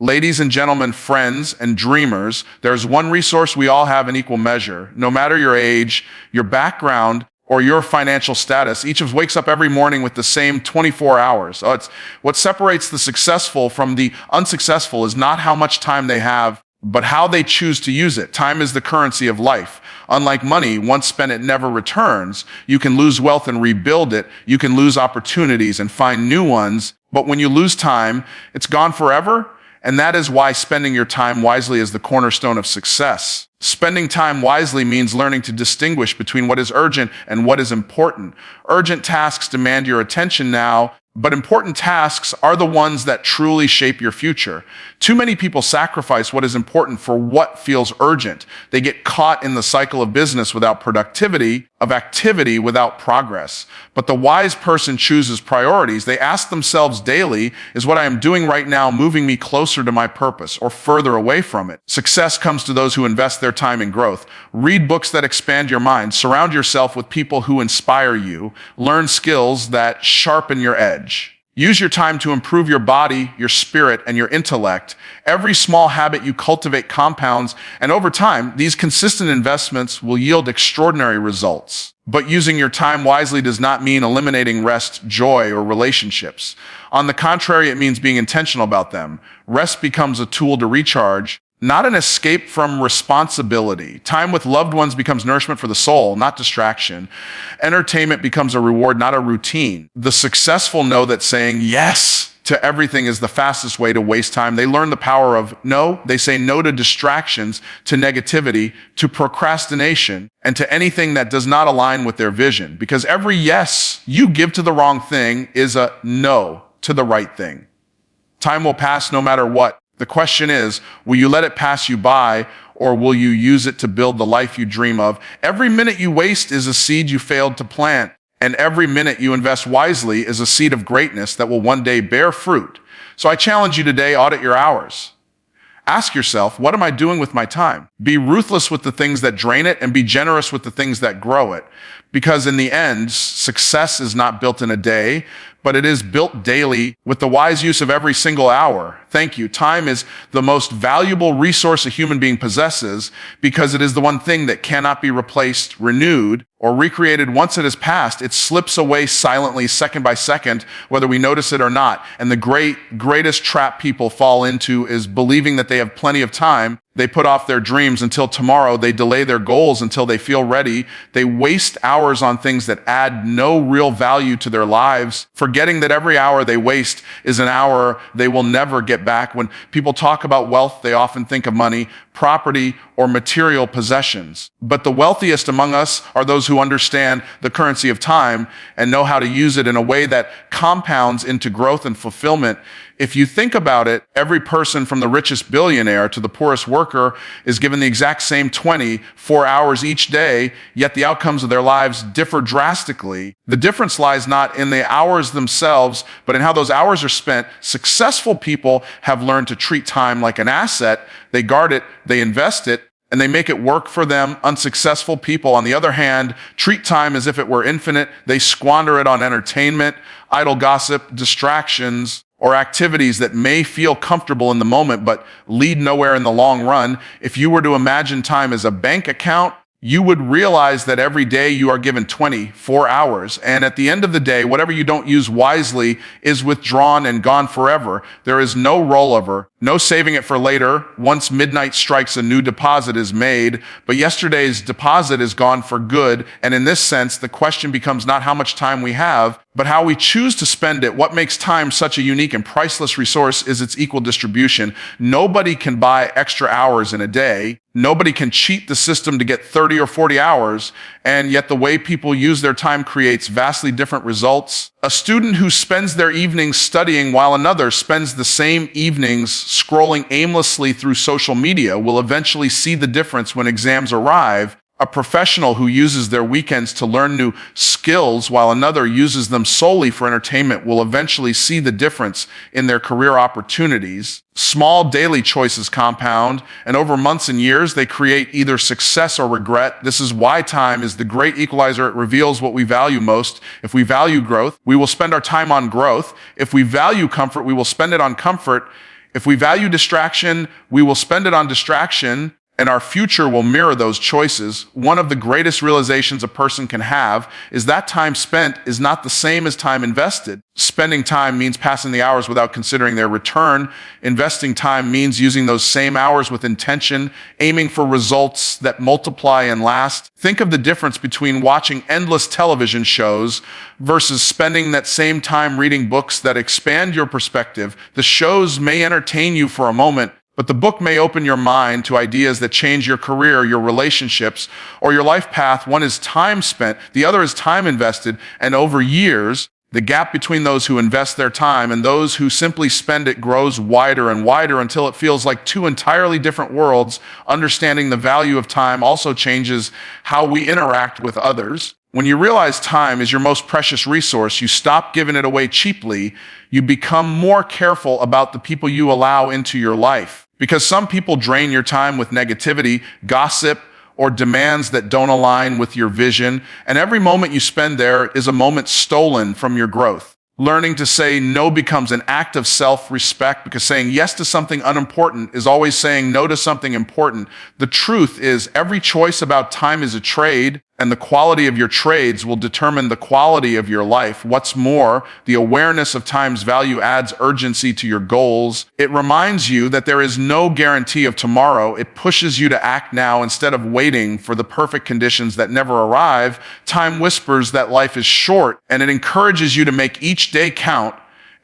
Ladies and gentlemen, friends and dreamers, there's one resource we all have in equal measure. No matter your age, your background, or your financial status, each of us wakes up every morning with the same 24 hours. It's what separates the successful from the unsuccessful is not how much time they have, but how they choose to use it. Time is the currency of life. Unlike money, once spent, it never returns. You can lose wealth and rebuild it. You can lose opportunities and find new ones. But when you lose time, it's gone forever. And that is why spending your time wisely is the cornerstone of success. Spending time wisely means learning to distinguish between what is urgent and what is important. Urgent tasks demand your attention now, but important tasks are the ones that truly shape your future. Too many people sacrifice what is important for what feels urgent. They get caught in the cycle of business without productivity, of activity without progress. But the wise person chooses priorities. They ask themselves daily, is what I am doing right now moving me closer to my purpose or further away from it? Success comes to those who invest their time in growth. Read books that expand your mind. Surround yourself with people who inspire you. Learn skills that sharpen your edge. Use your time to improve your body, your spirit, and your intellect. Every small habit you cultivate compounds, and over time, these consistent investments will yield extraordinary results. But using your time wisely does not mean eliminating rest, joy, or relationships. On the contrary, it means being intentional about them. Rest becomes a tool to recharge, not an escape from responsibility. Time with loved ones becomes nourishment for the soul, not distraction. Entertainment becomes a reward, not a routine. The successful know that saying yes to everything is the fastest way to waste time. They learn the power of no. They say no to distractions, to negativity, to procrastination, and to anything that does not align with their vision. Because every yes you give to the wrong thing is a no to the right thing. Time will pass no matter what. The question is, will you let it pass you by, or will you use it to build the life you dream of? Every minute you waste is a seed you failed to plant, and every minute you invest wisely is a seed of greatness that will one day bear fruit. So I challenge you today, audit your hours. Ask yourself, what am I doing with my time? Be ruthless with the things that drain it and be generous with the things that grow it. Because in the end, success is not built in a day, but it is built daily with the wise use of every single hour. Thank you. Time is the most valuable resource a human being possesses because it is the one thing that cannot be replaced, renewed, or recreated once it has passed. It slips away silently, second by second, whether we notice it or not. And the greatest trap people fall into is believing that they have plenty of time. They put off their dreams until tomorrow. They delay their goals until they feel ready. They waste hours on things that add no real value to their lives, forgetting that every hour they waste is an hour they will never get back. When people talk about wealth, they often think of money, property, or material possessions. But the wealthiest among us are those who understand the currency of time and know how to use it in a way that compounds into growth and fulfillment. If you think about it, every person from the richest billionaire to the poorest worker is given the exact same 24 hours each day, yet the outcomes of their lives differ drastically. The difference lies not in the hours themselves, but in how those hours are spent. Successful people have learned to treat time like an asset. They guard it, they invest it, and they make it work for them. Unsuccessful people, on the other hand, treat time as if it were infinite. They squander it on entertainment, idle gossip, distractions, or activities that may feel comfortable in the moment but lead nowhere in the long run. If you were to imagine time as a bank account, you would realize that every day you are given 24 hours. And at the end of the day, whatever you don't use wisely is withdrawn and gone forever. There is no rollover, no saving it for later. Once midnight strikes, a new deposit is made, but yesterday's deposit is gone for good. And in this sense, the question becomes not how much time we have, but how we choose to spend it. What makes time such a unique and priceless resource is its equal distribution. Nobody can buy extra hours in a day. Nobody can cheat the system to get 30 or 40 hours, and yet the way people use their time creates vastly different results. A student who spends their evenings studying while another spends the same evenings scrolling aimlessly through social media will eventually see the difference when exams arrive. A professional who uses their weekends to learn new skills while another uses them solely for entertainment will eventually see the difference in their career opportunities. Small daily choices compound, and over months and years, they create either success or regret. This is why time is the great equalizer. It reveals what we value most. If we value growth, we will spend our time on growth. If we value comfort, we will spend it on comfort. If we value distraction, we will spend it on distraction, and our future will mirror those choices. One of the greatest realizations a person can have is that time spent is not the same as time invested. Spending time means passing the hours without considering their return. Investing time means using those same hours with intention, aiming for results that multiply and last. Think of the difference between watching endless television shows versus spending that same time reading books that expand your perspective. The shows may entertain you for a moment, but the book may open your mind to ideas that change your career, your relationships, or your life path. One is time spent, the other is time invested, and over years, the gap between those who invest their time and those who simply spend it grows wider and wider until it feels like two entirely different worlds. Understanding the value of time also changes how we interact with others. When you realize time is your most precious resource, you stop giving it away cheaply. You become more careful about the people you allow into your life. Because some people drain your time with negativity, gossip, or demands that don't align with your vision. And every moment you spend there is a moment stolen from your growth. Learning to say no becomes an act of self-respect, because saying yes to something unimportant is always saying no to something important. The truth is, every choice about time is a trade, and the quality of your trades will determine the quality of your life. What's more, the awareness of time's value adds urgency to your goals. It reminds you that there is no guarantee of tomorrow. It pushes you to act now instead of waiting for the perfect conditions that never arrive. Time whispers that life is short, and it encourages you to make each day count.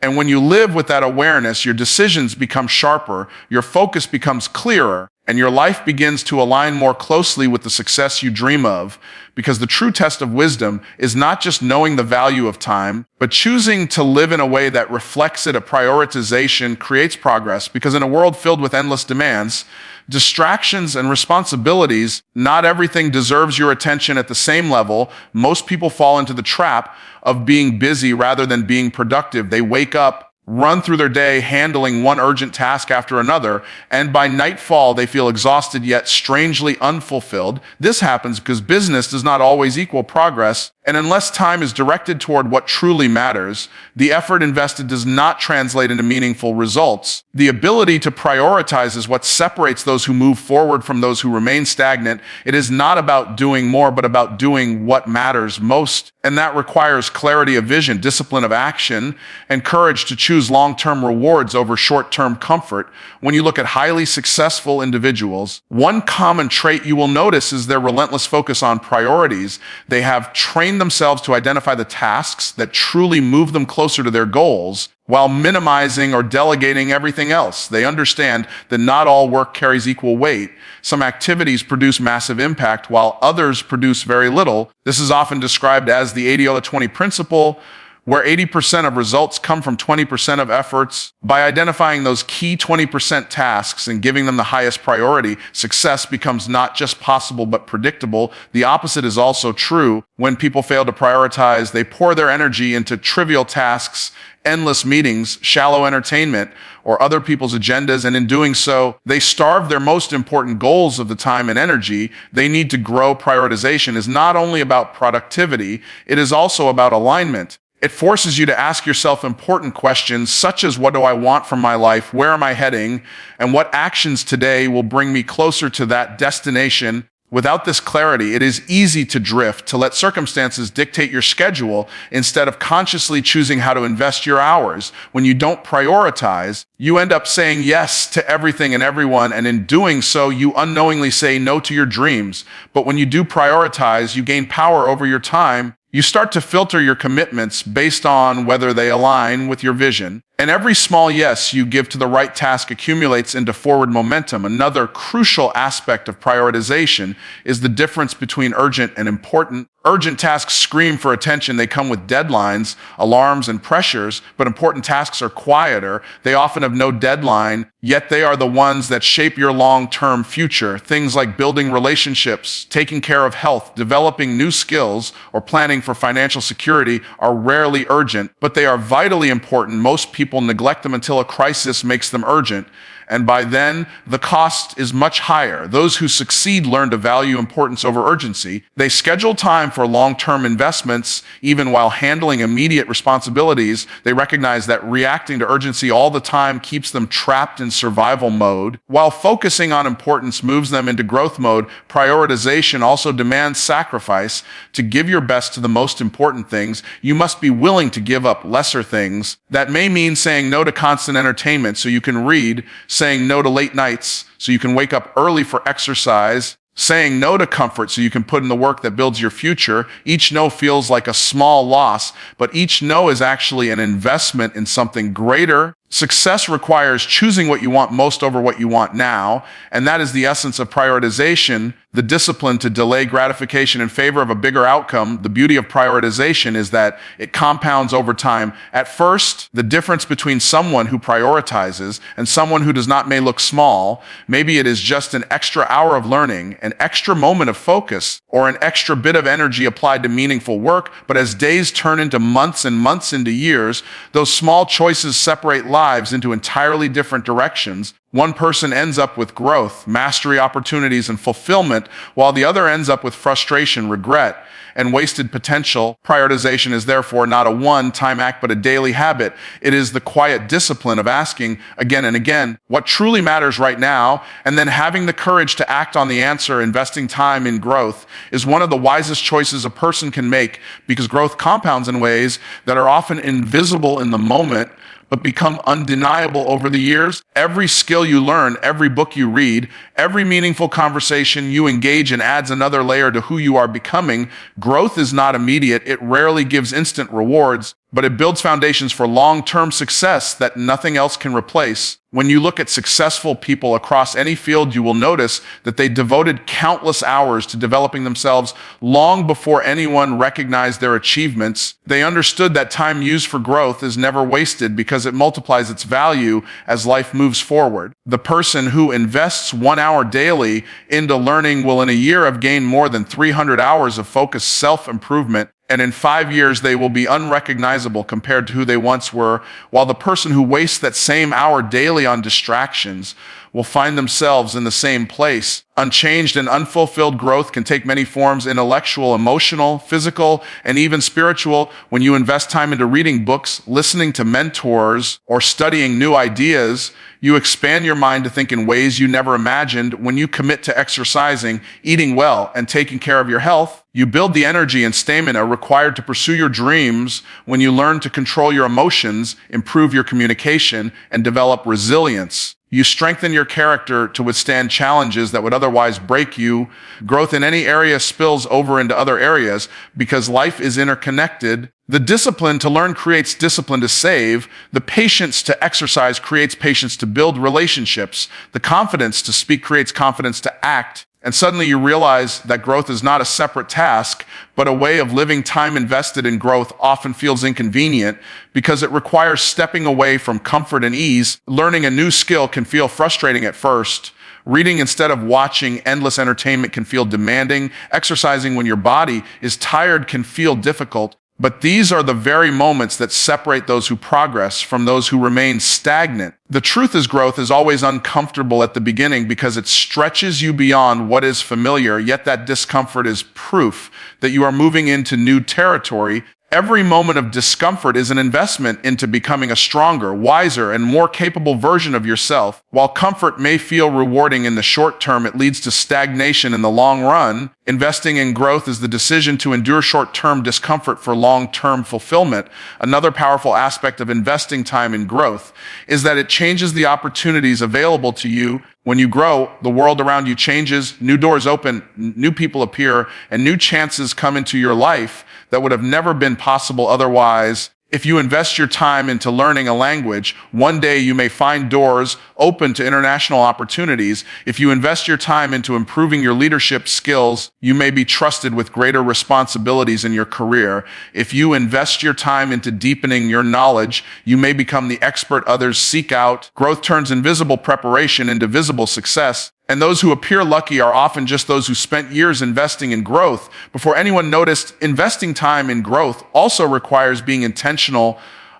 And when you live with that awareness, your decisions become sharper, your focus becomes clearer, and your life begins to align more closely with the success you dream of. Because the true test of wisdom is not just knowing the value of time, but choosing to live in a way that reflects it. A prioritization creates progress, because in a world filled with endless demands, distractions, and responsibilities, not everything deserves your attention at the same level. Most people fall into the trap of being busy rather than being productive. They wake up, run through their day handling one urgent task after another, and by nightfall they feel exhausted yet strangely unfulfilled. This happens because business does not always equal progress, and unless time is directed toward what truly matters, the effort invested does not translate into meaningful results. The ability to prioritize is what separates those who move forward from those who remain stagnant. It is not about doing more, but about doing what matters most, and that requires clarity of vision, discipline of action, and courage to choose long-term rewards over short-term comfort. When you look at highly successful individuals, one common trait you will notice is their relentless focus on priorities. They have trained themselves to identify the tasks that truly move them closer to their goals, while minimizing or delegating everything else. They understand that not all work carries equal weight. Some activities produce massive impact, while others produce very little. This is often described as the 80-20 principle, where 80% of results come from 20% of efforts. By identifying those key 20% tasks and giving them the highest priority, success becomes not just possible but predictable. The opposite is also true. When people fail to prioritize, they pour their energy into trivial tasks, endless meetings, shallow entertainment, or other people's agendas, and in doing so, they starve their most important goals of the time and energy they need to grow. Prioritization is not only about productivity, it is also about alignment. It forces you to ask yourself important questions such as, what do I want from my life? Where am I heading? And what actions today will bring me closer to that destination? Without this clarity, it is easy to drift, to let circumstances dictate your schedule instead of consciously choosing how to invest your hours. When you don't prioritize, you end up saying yes to everything and everyone, and in doing so, you unknowingly say no to your dreams. But when you do prioritize, you gain power over your time. You start to filter your commitments based on whether they align with your vision. And every small yes you give to the right task accumulates into forward momentum. Another crucial aspect of prioritization is the difference between urgent and important. Urgent tasks scream for attention. They come with deadlines, alarms, and pressures, but important tasks are quieter. They often have no deadline, yet they are the ones that shape your long-term future. Things like building relationships, taking care of health, developing new skills, or planning for financial security are rarely urgent, but they are vitally important. Most people neglect them until a crisis makes them urgent. And by then, the cost is much higher. Those who succeed learn to value importance over urgency. They schedule time for long-term investments, even while handling immediate responsibilities. They recognize that reacting to urgency all the time keeps them trapped in survival mode, while focusing on importance moves them into growth mode. Prioritization also demands sacrifice. To give your best to the most important things, you must be willing to give up lesser things. That may mean saying no to constant entertainment so you can read, saying no to late nights so you can wake up early for exercise, saying no to comfort so you can put in the work that builds your future. Each no feels like a small loss, but each no is actually an investment in something greater. Success requires choosing what you want most over what you want now, and that is the essence of prioritization, the discipline to delay gratification in favor of a bigger outcome. The beauty of prioritization is that it compounds over time. At first, the difference between someone who prioritizes and someone who does not may look small. Maybe it is just an extra hour of learning, an extra moment of focus, or an extra bit of energy applied to meaningful work. But as days turn into months and months into years, those small choices separate lives into entirely different directions. One person ends up with growth, mastery, opportunities, and fulfillment, while the other ends up with frustration, regret, and wasted potential. Prioritization is therefore not a one-time act, but a daily habit. It is the quiet discipline of asking again and again what truly matters right now, and then having the courage to act on the answer. Investing time in growth is one of the wisest choices a person can make, because growth compounds in ways that are often invisible in the moment, but become undeniable over the years. Every skill you learn, every book you read, every meaningful conversation you engage in adds another layer to who you are becoming. Growth is not immediate. It rarely gives instant rewards, but it builds foundations for long-term success that nothing else can replace. When you look at successful people across any field, you will notice that they devoted countless hours to developing themselves long before anyone recognized their achievements. They understood that time used for growth is never wasted because it multiplies its value as life moves forward. The person who invests 1 hour daily into learning will in a year have gained more than 300 hours of focused self-improvement. And in 5 years, they will be unrecognizable compared to who they once were, while the person who wastes that same hour daily on distractions will find themselves in the same place. Unchanged and unfulfilled growth can take many forms: intellectual, emotional, physical, and even spiritual. When you invest time into reading books, listening to mentors, or studying new ideas, you expand your mind to think in ways you never imagined. When you commit to exercising, eating well, and taking care of your health, you build the energy and stamina required to pursue your dreams. When you learn to control your emotions, improve your communication, and develop resilience, you strengthen your character to withstand challenges that would otherwise break you. Growth in any area spills over into other areas because life is interconnected. The discipline to learn creates discipline to save. The patience to exercise creates patience to build relationships. The confidence to speak creates confidence to act. And suddenly you realize that growth is not a separate task, but a way of living. Time invested in growth often feels inconvenient because it requires stepping away from comfort and ease. Learning a new skill can feel frustrating at first. Reading instead of watching endless entertainment can feel demanding. Exercising when your body is tired can feel difficult. But these are the very moments that separate those who progress from those who remain stagnant. The truth is, growth is always uncomfortable at the beginning because it stretches you beyond what is familiar, yet that discomfort is proof that you are moving into new territory. Every moment of discomfort is an investment into becoming a stronger, wiser, and more capable version of yourself. While comfort may feel rewarding in the short term, it leads to stagnation in the long run. Investing in growth is the decision to endure short-term discomfort for long-term fulfillment. Another powerful aspect of investing time in growth is that it changes the opportunities available to you. When you grow, the world around you changes, new doors open, new people appear, and new chances come into your life that would have never been possible otherwise. If you invest your time into learning a language, one day you may find doors open to international opportunities. If you invest your time into improving your leadership skills, you may be trusted with greater responsibilities in your career. If you invest your time into deepening your knowledge, you may become the expert others seek out. Growth turns invisible preparation into visible success. And those who appear lucky are often just those who spent years investing in growth before anyone noticed. Investing time in growth also requires being intentional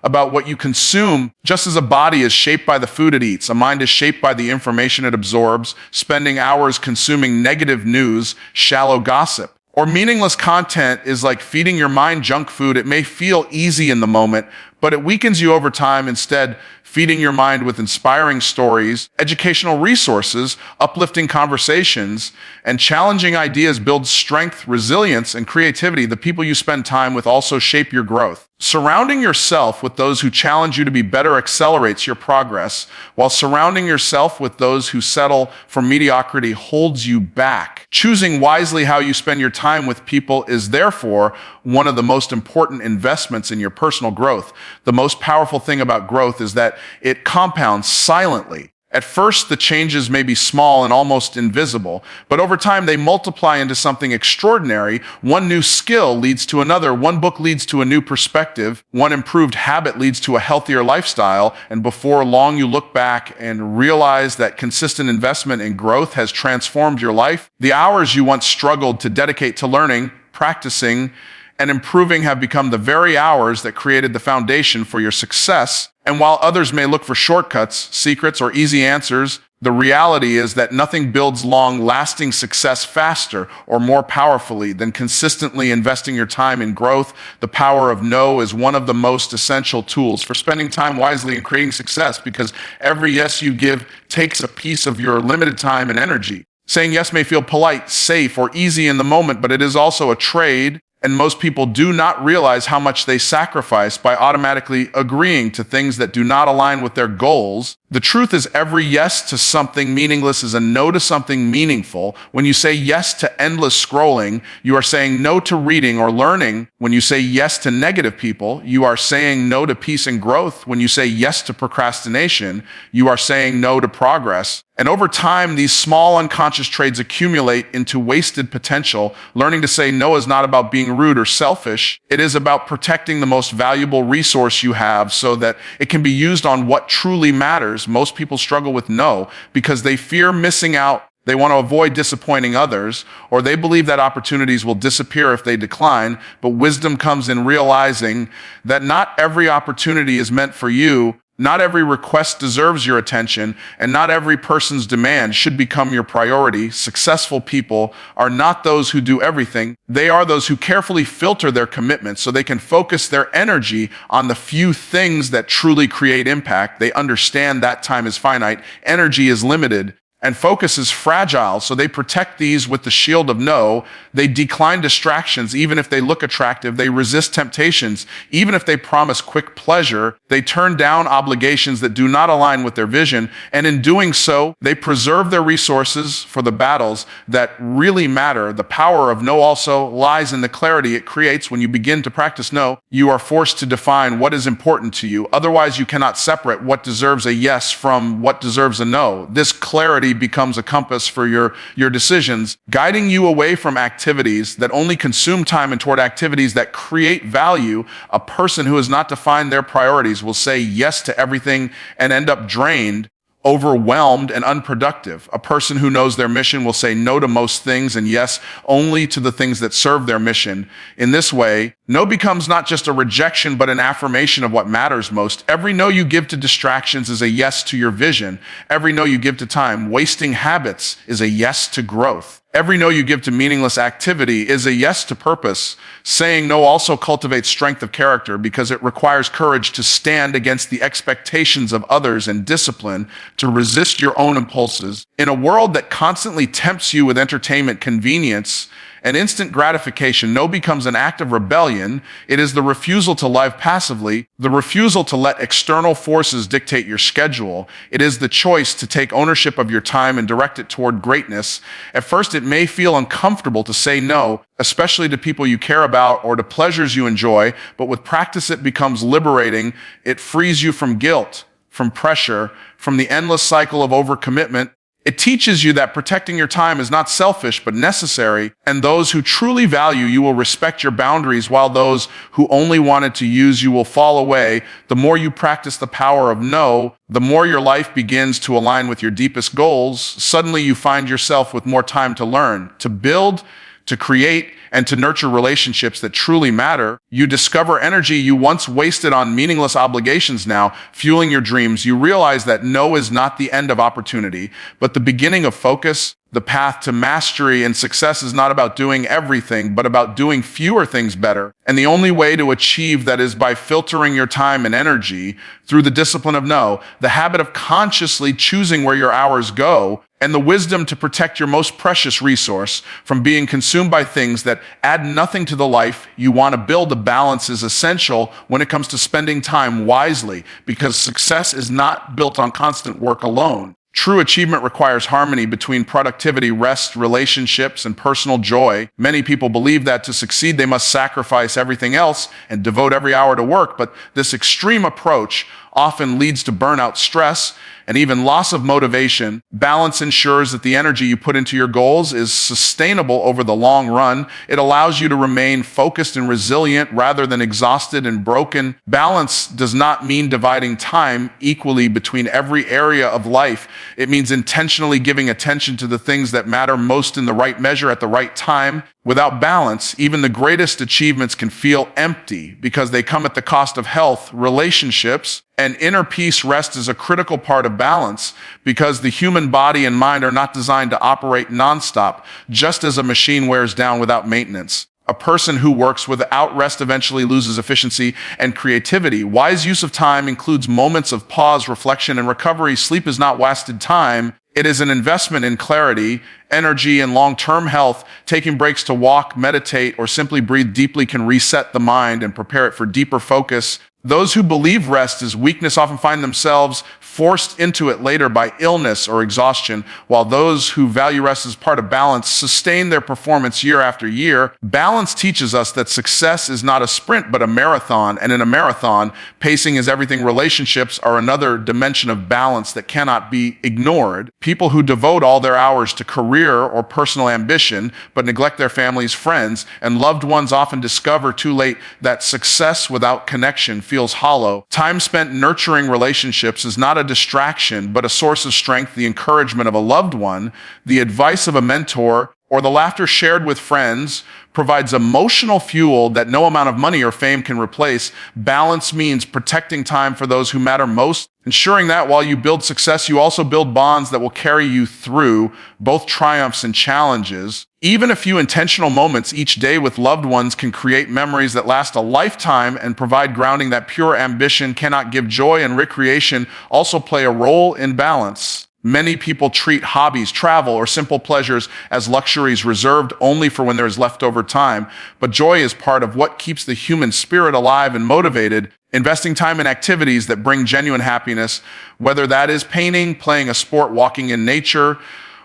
about what you consume. Just as a body is shaped by the food it eats, a mind is shaped by the information it absorbs. Spending hours consuming negative news, shallow gossip, or meaningless content is like feeding your mind junk food. It may feel easy in the moment, but it weakens you over time. Instead, feeding your mind with inspiring stories, educational resources, uplifting conversations, and challenging ideas builds strength, resilience, and creativity. The people you spend time with also shape your growth. Surrounding yourself with those who challenge you to be better accelerates your progress, while surrounding yourself with those who settle for mediocrity holds you back. Choosing wisely how you spend your time with people is therefore one of the most important investments in your personal growth. The most powerful thing about growth is that it compounds silently. At first, the changes may be small and almost invisible, but over time they multiply into something extraordinary. One new skill leads to another. One book leads to a new perspective. One improved habit leads to a healthier lifestyle. And before long, you look back and realize that consistent investment in growth has transformed your life. The hours you once struggled to dedicate to learning, practicing, and improving have become the very hours that created the foundation for your success. And while others may look for shortcuts, secrets, or easy answers, the reality is that nothing builds long-lasting success faster or more powerfully than consistently investing your time in growth. The power of no is one of the most essential tools for spending time wisely and creating success, because every yes you give takes a piece of your limited time and energy. Saying yes may feel polite, safe, or easy in the moment, but it is also a trade. And most people do not realize how much they sacrifice by automatically agreeing to things that do not align with their goals. The truth is, every yes to something meaningless is a no to something meaningful. When you say yes to endless scrolling, you are saying no to reading or learning. When you say yes to negative people, you are saying no to peace and growth. When you say yes to procrastination, you are saying no to progress. And over time, these small unconscious trades accumulate into wasted potential. Learning to say no is not about being rude or selfish. It is about protecting the most valuable resource you have so that it can be used on what truly matters. Most people struggle with no because they fear missing out. They want to avoid disappointing others, or they believe that opportunities will disappear if they decline. But wisdom comes in realizing that not every opportunity is meant for you. Not every request deserves your attention, and not every person's demand should become your priority. Successful people are not those who do everything. They are those who carefully filter their commitments so they can focus their energy on the few things that truly create impact. They understand that time is finite, energy is limited, and focus is fragile, so they protect these with the shield of no. They decline distractions even if they look attractive. They resist temptations even if they promise quick pleasure. They turn down obligations that do not align with their vision, and in doing so, they preserve their resources for the battles that really matter. The power of no also lies in the clarity it creates. When you begin to practice no, you are forced to define what is important to you. Otherwise, you cannot separate what deserves a yes from what deserves a no. This clarity becomes a compass for your decisions, guiding you away from activities that only consume time and toward activities that create value. A person who has not defined their priorities will say yes to everything and end up drained, overwhelmed, and unproductive. A person who knows their mission will say no to most things and yes only to the things that serve their mission. In this way, no becomes not just a rejection, but an affirmation of what matters most. Every no you give to distractions is a yes to your vision. Every no you give to time wasting habits is a yes to growth. Every no you give to meaningless activity is a yes to purpose. Saying no also cultivates strength of character because it requires courage to stand against the expectations of others and discipline to resist your own impulses. In a world that constantly tempts you with entertainment, convenience, and instant gratification, no becomes an act of rebellion. It is the refusal to live passively, the refusal to let external forces dictate your schedule. It is the choice to take ownership of your time and direct it toward greatness. At first, it may feel uncomfortable to say no, especially to people you care about or to pleasures you enjoy, but with practice, it becomes liberating. It frees you from guilt, from pressure, from the endless cycle of overcommitment. It teaches you that protecting your time is not selfish, but necessary, and those who truly value you will respect your boundaries, while those who only wanted to use you will fall away. The more you practice the power of no, the more your life begins to align with your deepest goals. Suddenly you find yourself with more time to learn, to build, to create and to nurture relationships that truly matter. You discover energy you once wasted on meaningless obligations now fueling your dreams. You realize that no is not the end of opportunity, but the beginning of focus. The path to mastery and success is not about doing everything, but about doing fewer things better. And the only way to achieve that is by filtering your time and energy through the discipline of no, the habit of consciously choosing where your hours go, and the wisdom to protect your most precious resource from being consumed by things that add nothing to the life you want to build. A balance is essential when it comes to spending time wisely, because success is not built on constant work alone. True achievement requires harmony between productivity, rest, relationships, and personal joy. Many people believe that to succeed, they must sacrifice everything else and devote every hour to work, but this extreme approach often leads to burnout, stress, and even loss of motivation. Balance ensures that the energy you put into your goals is sustainable over the long run. It allows you to remain focused and resilient rather than exhausted and broken. Balance does not mean dividing time equally between every area of life. It means intentionally giving attention to the things that matter most in the right measure at the right time. Without balance, even the greatest achievements can feel empty because they come at the cost of health, relationships, and inner peace. Rest is a critical part of balance because the human body and mind are not designed to operate nonstop, just as a machine wears down without maintenance. A person who works without rest eventually loses efficiency and creativity. Wise use of time includes moments of pause, reflection, and recovery. Sleep is not wasted time. It is an investment in clarity, energy, and long-term health. Taking breaks to walk, meditate, or simply breathe deeply can reset the mind and prepare it for deeper focus. Those who believe rest is weakness often find themselves forced into it later by illness or exhaustion, while those who value rest as part of balance sustain their performance year after year. Balance teaches us that success is not a sprint, but a marathon, and in a marathon, pacing is everything. Relationships are another dimension of balance that cannot be ignored. People who devote all their hours to career or personal ambition, but neglect their families, friends, and loved ones often discover too late that success without connection feels hollow. Time spent nurturing relationships is not a distraction, but a source of strength. The encouragement of a loved one, the advice of a mentor, or the laughter shared with friends provides emotional fuel that no amount of money or fame can replace. Balance means protecting time for those who matter most, ensuring that while you build success, you also build bonds that will carry you through both triumphs and challenges. Even a few intentional moments each day with loved ones can create memories that last a lifetime and provide grounding that pure ambition cannot give. Joy and recreation also play a role in balance. Many people treat hobbies, travel, or simple pleasures as luxuries reserved only for when there is leftover time. But joy is part of what keeps the human spirit alive and motivated. Investing time in activities that bring genuine happiness, whether that is painting, playing a sport, walking in nature,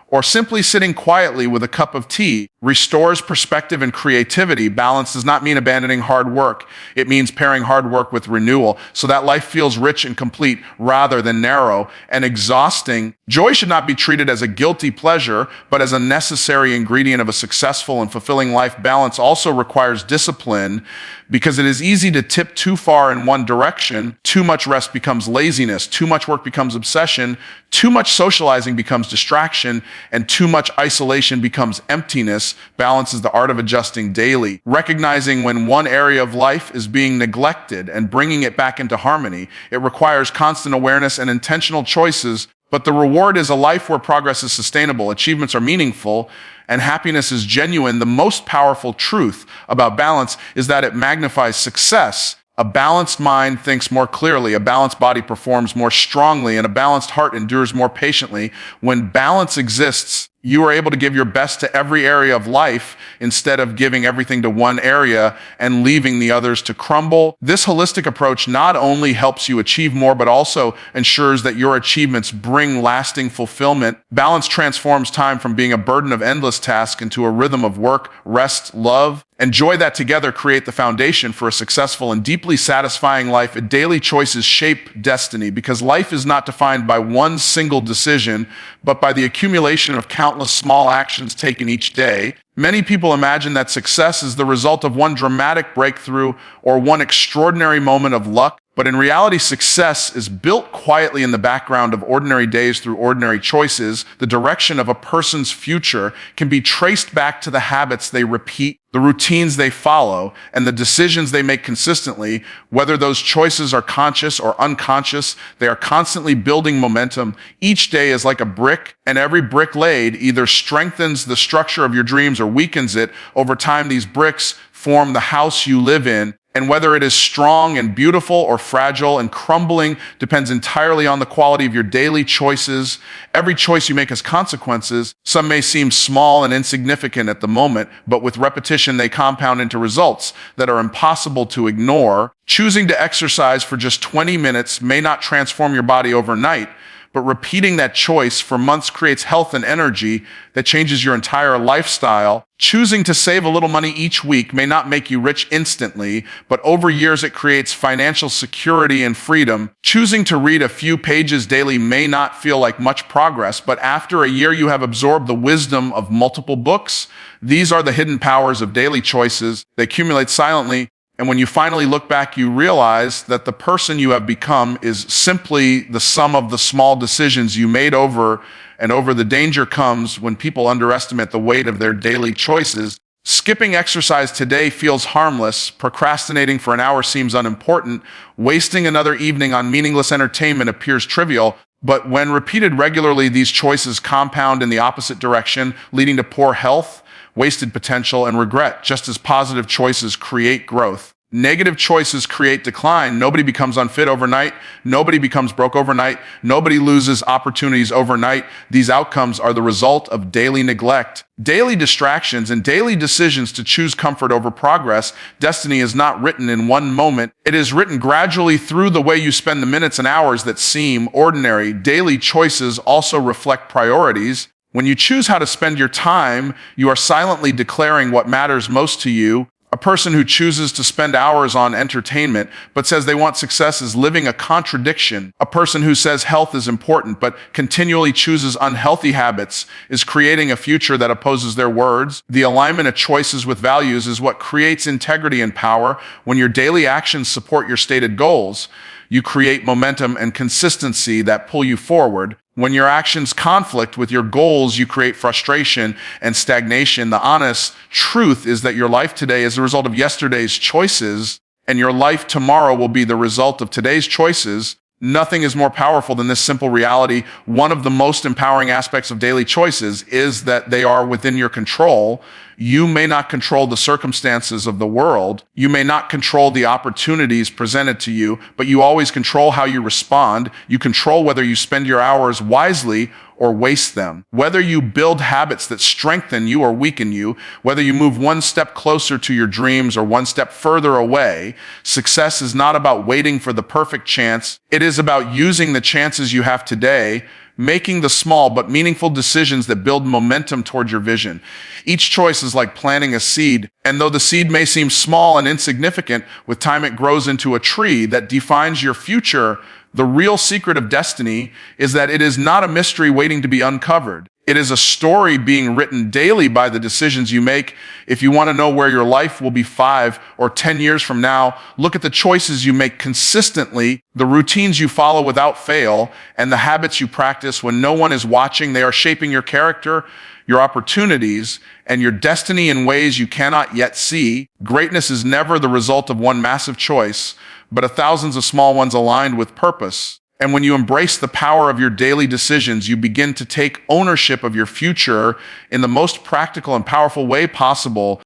or simply sitting quietly with a cup of tea, restores perspective and creativity. Balance does not mean abandoning hard work. It means pairing hard work with renewal so that life feels rich and complete rather than narrow and exhausting. Joy should not be treated as a guilty pleasure, but as a necessary ingredient of a successful and fulfilling life. Balance also requires discipline because it is easy to tip too far in one direction. Too much rest becomes laziness. Too much work becomes obsession. Too much socializing becomes distraction. And too much isolation becomes emptiness. Balance is the art of adjusting daily, recognizing when one area of life is being neglected and bringing it back into harmony. It requires constant awareness and intentional choices, but the reward is a life where progress is sustainable, achievements are meaningful, and happiness is genuine. The most powerful truth about balance is that it magnifies success. A balanced mind thinks more clearly, a balanced body performs more strongly, and a balanced heart endures more patiently. When balance exists, you are able to give your best to every area of life instead of giving everything to one area and leaving the others to crumble. This holistic approach not only helps you achieve more, but also ensures that your achievements bring lasting fulfillment. Balance transforms time from being a burden of endless tasks into a rhythm of work, rest, love, and joy that together create the foundation for a successful and deeply satisfying life. Daily choices shape destiny because life is not defined by one single decision, but by the accumulation of countless small actions taken each day. Many people imagine that success is the result of one dramatic breakthrough or one extraordinary moment of luck, But in reality, success is built quietly in the background of ordinary days through ordinary choices. The direction of a person's future can be traced back to the habits they repeat, the routines they follow, and the decisions they make consistently. Whether those choices are conscious or unconscious, they are constantly building momentum. Each day is like a brick, and every brick laid either strengthens the structure of your dreams or weakens it. Over time, these bricks form the house you live in. And whether it is strong and beautiful or fragile and crumbling depends entirely on the quality of your daily choices. Every choice you make has consequences. Some may seem small and insignificant at the moment, but with repetition, they compound into results that are impossible to ignore. Choosing to exercise for just 20 minutes may not transform your body overnight, but repeating that choice for months creates health and energy that changes your entire lifestyle. Choosing to save a little money each week may not make you rich instantly, but over years it creates financial security and freedom. Choosing to read a few pages daily may not feel like much progress, but after a year you have absorbed the wisdom of multiple books. These are the hidden powers of daily choices. They accumulate silently. And when you finally look back, you realize that the person you have become is simply the sum of the small decisions you made over and over. The danger comes when people underestimate the weight of their daily choices. Skipping exercise today feels harmless. Procrastinating for an hour seems unimportant. Wasting another evening on meaningless entertainment appears trivial. But when repeated regularly, these choices compound in the opposite direction, leading to poor health, wasted potential, and regret. Just as positive choices create growth, negative choices create decline. Nobody becomes unfit overnight. Nobody becomes broke overnight. Nobody loses opportunities overnight. These outcomes are the result of daily neglect, daily distractions, and daily decisions to choose comfort over progress. Destiny is not written in one moment. It is written gradually through the way you spend the minutes and hours that seem ordinary. Daily choices also reflect priorities. When you choose how to spend your time, you are silently declaring what matters most to you. A person who chooses to spend hours on entertainment but says they want success is living a contradiction. A person who says health is important but continually chooses unhealthy habits is creating a future that opposes their words. The alignment of choices with values is what creates integrity and power. When your daily actions support your stated goals, you create momentum and consistency that pull you forward. When your actions conflict with your goals, you create frustration and stagnation. The honest truth is that your life today is the result of yesterday's choices, and your life tomorrow will be the result of today's choices. Nothing is more powerful than this simple reality. One of the most empowering aspects of daily choices is that they are within your control. You may not control the circumstances of the world. You may not control the opportunities presented to you, but you always control how you respond. You control whether you spend your hours wisely or waste them, whether you build habits that strengthen you or weaken you, whether you move one step closer to your dreams or one step further away. Success is not about waiting for the perfect chance. It is about using the chances you have today, making the small but meaningful decisions that build momentum toward your vision. Each choice is like planting a seed, and though the seed may seem small and insignificant, with time it grows into a tree that defines your future. The real secret of destiny is that it is not a mystery waiting to be uncovered. It is a story being written daily by the decisions you make. If you want to know where your life will be 5 or 10 years from now, look at the choices you make consistently, the routines you follow without fail, and the habits you practice when no one is watching. They are shaping your character, your opportunities, and your destiny in ways you cannot yet see. Greatness is never the result of one massive choice, but of thousands of small ones aligned with purpose. And when you embrace the power of your daily decisions, you begin to take ownership of your future in the most practical and powerful way possible.